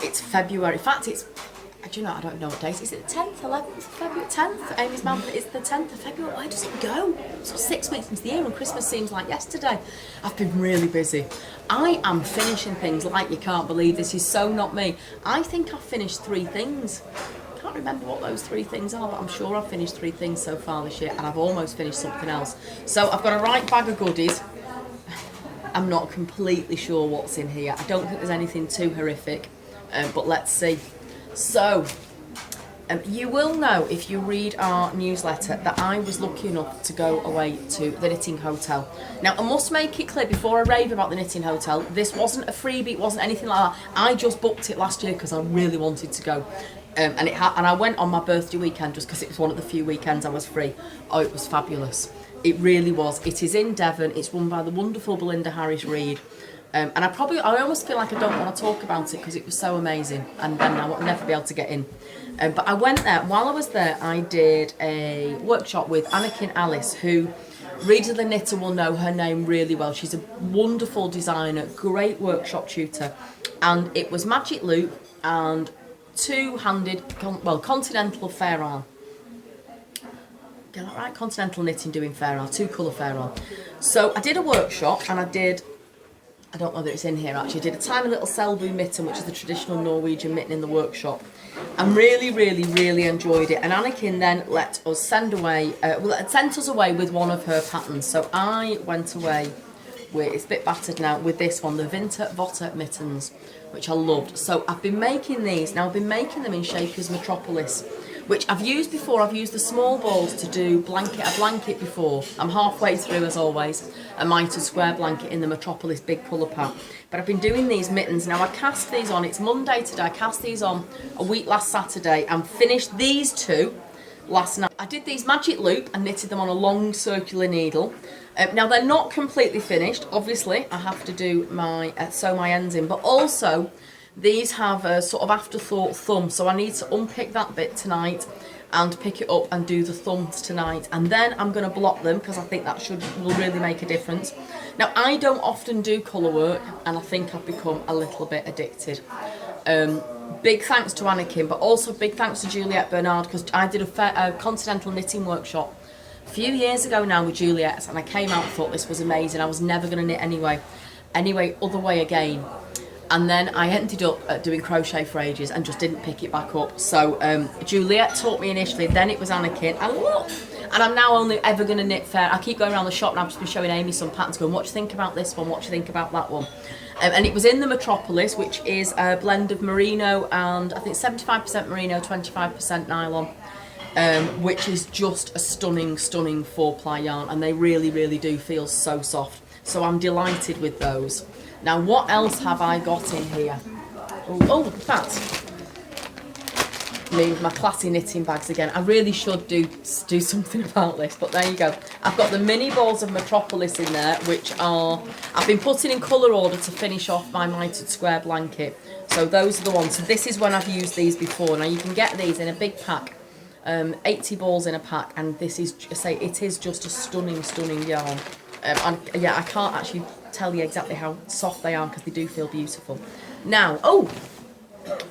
It's February. In fact, it's, do you know, I don't know what days. Is it the 10th, 11th, February, 10th? Amy's mum, it's the 10th of February. Why does it go? It's 6 weeks into the year and Christmas seems like yesterday. I've been really busy. I am finishing things like you can't believe. This is so not me. I think I've finished 3 things. I can't remember what those 3 things are, but I'm sure I've finished 3 things so far this year, and I've almost finished something else. So I've got a right bag of goodies. I'm not completely sure what's in here. I don't think there's anything too horrific, but let's see. So, you will know if you read our newsletter that I was lucky enough to go away to the Knitting Hotel. Now, I must make it clear before I rave about the Knitting Hotel, this wasn't a freebie, it wasn't anything like that. I just booked it last year because I really wanted to go. And I went on my birthday weekend just because it was one of the few weekends I was free. Oh, it was fabulous. It really was. It is in Devon. It's run by the wonderful Belinda Harris-Reid. And I almost feel like I don't want to talk about it because it was so amazing, and then I will never be able to get in. But I went there. While I was there, I did a workshop with Anakin Alice, who readers of the Knitter will know her name really well. She's a wonderful designer, great workshop tutor, and it was magic loop and two-handed, Continental fair arm. Get that right? Continental knitting doing fair arm, 2-colour fair arm. So I did a workshop, and I don't know whether it's in here actually, I did a tiny little Selbu mitten, which is the traditional Norwegian mitten in the workshop, and really, really, really enjoyed it. And Anakin then let us sent us away with one of her patterns. So I went away with, it's a bit battered now, with this one, the Winter Votter Mittens, which I loved. So I've been making these, now I've been making them in Shaker's Metropolis, which I've used before. I've used the small balls to do a blanket before. I'm halfway through, as always, a mitered square blanket in the Metropolis big colour pack. But I've been doing these mittens. Now I cast these on, it's Monday today, I cast these on a week last Saturday and finished these 2 last night. I did these magic loop and knitted them on a long circular needle. Now they're not completely finished. Obviously I have to do my sew my ends in, but also these have a sort of afterthought thumb, so I need to unpick that bit tonight and pick it up and do the thumbs tonight, and then I'm going to block them because I think that will really make a difference. Now I don't often do colour work, and I think I've become a little bit addicted. Big thanks to Anakin, but also big thanks to Juliette Bernard, because I did a Continental knitting workshop a few years ago now with Juliette, and I came out and thought this was amazing. I was never going to knit anyway other way again. And then I ended up doing crochet for ages and just didn't pick it back up. So Juliette taught me initially, then it was Anakin, and I'm now only ever going to knit fair. I keep going around the shop and I've just been showing Amy some patterns, going, what do you think about this one, what do you think about that one? And it was in the Metropolis, which is a blend of merino and I think 75% merino, 25% nylon, which is just a stunning, stunning 4-ply yarn, and they really, really do feel so soft. So I'm delighted with those. Now, what else have I got in here? Oh, in fact, my classy knitting bags again. I really should do something about this, but there you go. I've got the mini balls of Metropolis in there, which I've been putting in colour order to finish off my mitered square blanket. So those are the ones. So this is when I've used these before. Now you can get these in a big pack, 80 balls in a pack, and this is, it is just a stunning, stunning yarn. Yeah, I can't actually tell you exactly how soft they are because they do feel beautiful. Now,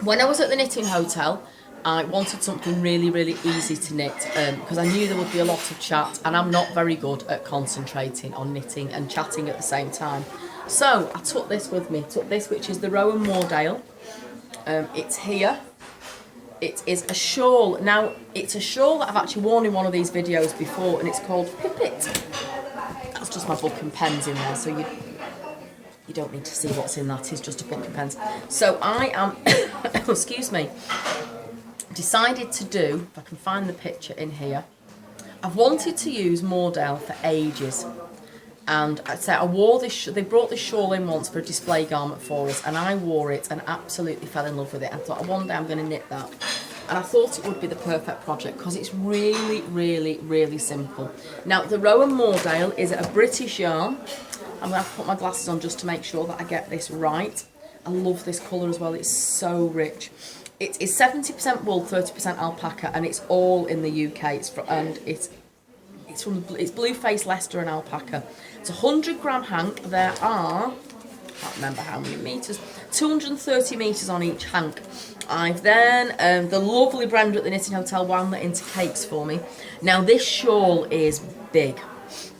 when I was at the Knitting Hotel, I wanted something really, really easy to knit because I knew there would be a lot of chat, and I'm not very good at concentrating on knitting and chatting at the same time. So I took this with me, which is the Rowan Moordale. It's here. It is a shawl. Now, it's a shawl that I've actually worn in one of these videos before, and it's called Pipit. That's just my book and pens in there, so you don't need to see what's in that. It's just a book and pens. So I am, excuse me, decided to do, if I can find the picture in here, I've wanted to use Moordale for ages. And I wore this, they brought this shawl in once for a display garment for us, and I wore it and absolutely fell in love with it. I thought, one day I'm going to knit that. And I thought it would be the perfect project because it's really, really, really simple. Now, the Rowan Moordale is a British yarn. I'm going to have to put my glasses on just to make sure that I get this right. I love this colour as well. It's so rich. It is 70% wool, 30% alpaca, and it's all in the UK. It's Blueface, Leicester and alpaca. It's a 100 gram hank. There are can't remember how many metres, 230 metres on each hank. I've then, the lovely Brenda at the Knitting Hotel wound that into cakes for me. Now this shawl is big.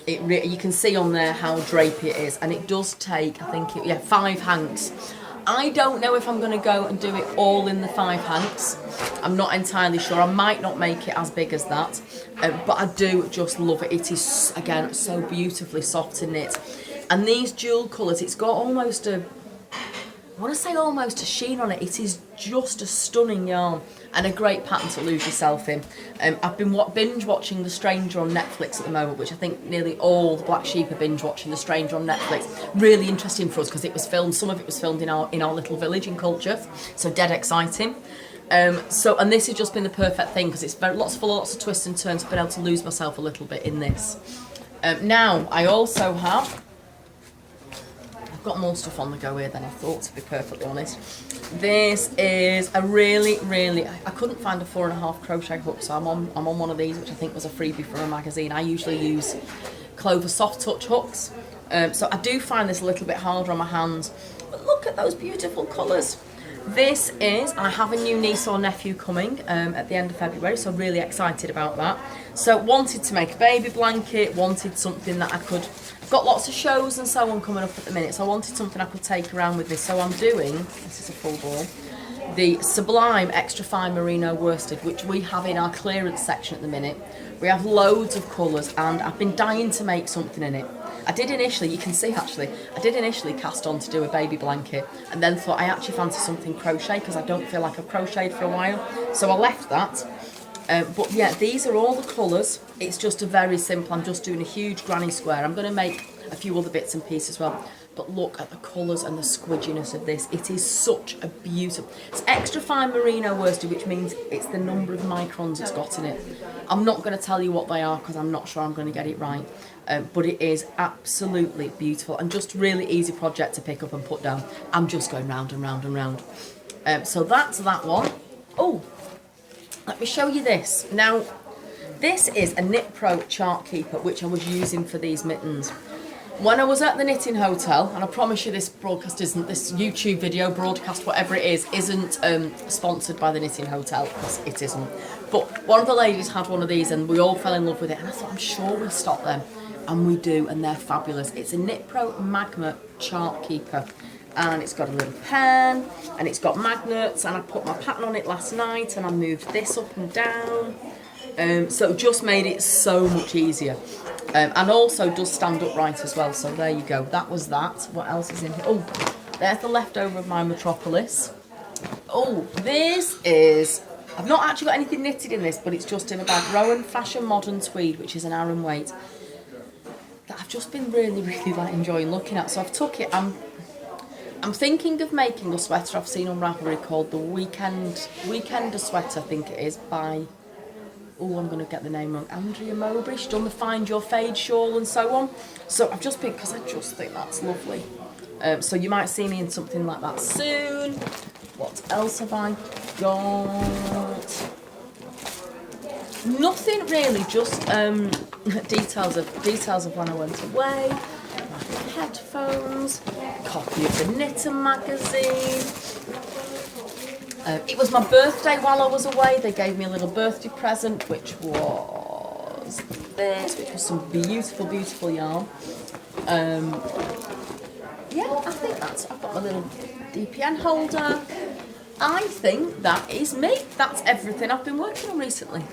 You can see on there how drapey it is, and it does take, I think, 5 hanks. I don't know if I'm going to go and do it all in the 5 hanks. I'm not entirely sure. I might not make it as big as that, but I do just love it. It is, again, so beautifully soft to knit. And these dual colours, it's got almost a, I want to say almost a sheen on it. It is just a stunning yarn and a great pattern to lose yourself in. I've been binge watching The Stranger on Netflix at the moment, which I think nearly all the Black Sheep are binge watching The Stranger on Netflix. Really interesting for us because it was filmed, some of it was filmed in our little village in Culture, so dead exciting. And this has just been the perfect thing because it's full of lots of twists and turns. I've been able to lose myself a little bit in this. Now I also have, I've got more stuff on the go here than I thought, to be perfectly honest. This is a really, I couldn't find a 4.5 crochet hook, so I'm on one of these, which I think was a freebie from a magazine. I usually use Clover soft touch hooks, so I do find this a little bit harder on my hands. But look at those beautiful colours. This is, I have a new niece or nephew coming at the end of February, so really excited about that. So wanted to make a baby blanket, wanted something that I could, got lots of shows and so on coming up at the minute, so I wanted something I could take around with me. So I'm doing, this is a full ball, the Sublime extra fine merino worsted, which we have in our clearance section at the minute. We have loads of colours and I've been dying to make something in it. I did initially, you can see actually, I did initially cast on to do a baby blanket and then thought I actually fancy something crochet because I don't feel like I've crocheted for a while. So I left that. But yeah, these are all the colours. It's just a very simple, I'm just doing a huge granny square. I'm going to make a few other bits and pieces as well. But look at the colours and the squidginess of this. It is such a beautiful, it's extra fine merino worsted, which means it's the number of microns it's got in it. I'm not going to tell you what they are because I'm not sure I'm going to get it right. But it is absolutely beautiful and just really easy project to pick up and put down. I'm just going round and round and round. So that's that one. Oh, let me show you this. Now, this is a Knit Pro chart keeper, which I was using for these mittens. When I was at the Knitting Hotel, and I promise you this broadcast isn't, this YouTube video, broadcast, whatever it is, isn't sponsored by the Knitting Hotel, because it isn't. But one of the ladies had one of these and we all fell in love with it, and I thought, I'm sure we'll stop them. And we do, and they're fabulous. It's a Knit Pro Magma chart keeper. And it's got a little pen, and it's got magnets, and I put my pattern on it last night, and I moved this up and down. So it just made it so much easier. And also does stand upright as well, so there you go. That was that. What else is in here? Oh, there's the leftover of my Metropolis. Oh, this is, I've not actually got anything knitted in this, but it's just in a bag. Rowan Fashion Modern Tweed, which is an Aran weight, that I've just been really like enjoying looking at. So I've took it, I'm thinking of making a sweater I've seen on Ravelry called the Weekender sweater, I think it is, by, oh, I'm going to get the name wrong, Andrea Mowbray. She's done the Find Your Fade shawl and so on. So I've just been, because I just think that's lovely. So you might see me in something like that soon. What else have I got? Nothing really, just details of when I went away. Headphones, copy of the Knitter magazine. It was my birthday while I was away. They gave me a little birthday present, which was this, which was some beautiful yarn. Yeah, I think that's, I've got my little DPN holder. I think that is me. That's everything I've been working on recently.